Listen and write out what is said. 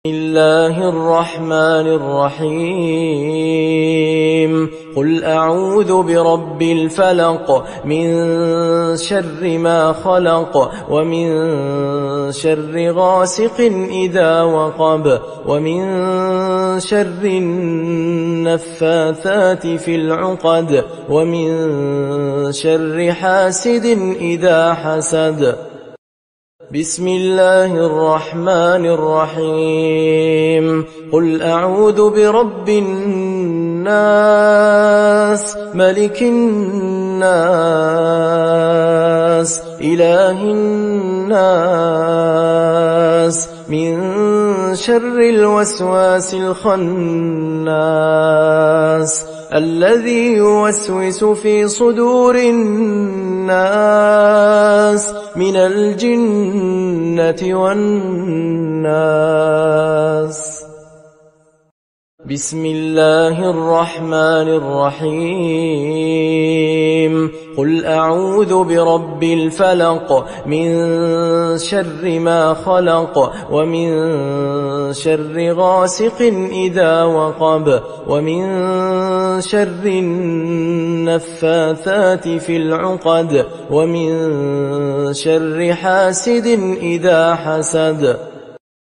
بسم الله الرحمن الرحيم قل أعوذ برب الفلق من شر ما خلق ومن شر غاسق إذا وقب ومن شر النفاثات في العقد ومن شر حاسد إذا حسد. بسم الله الرحمن الرحيم قل أعوذ برب الناس ملك الناس إله الناس من شر الوسواس الخناس الذي يوسوس في صدور الناس من الجنة والناس. بسم الله الرحمن الرحيم قل أعوذ برب الفلق من شر ما خلق ومن شر غاسق إذا وقب ومن شر النفاثات في العقد ومن شر حاسد إذا حسد.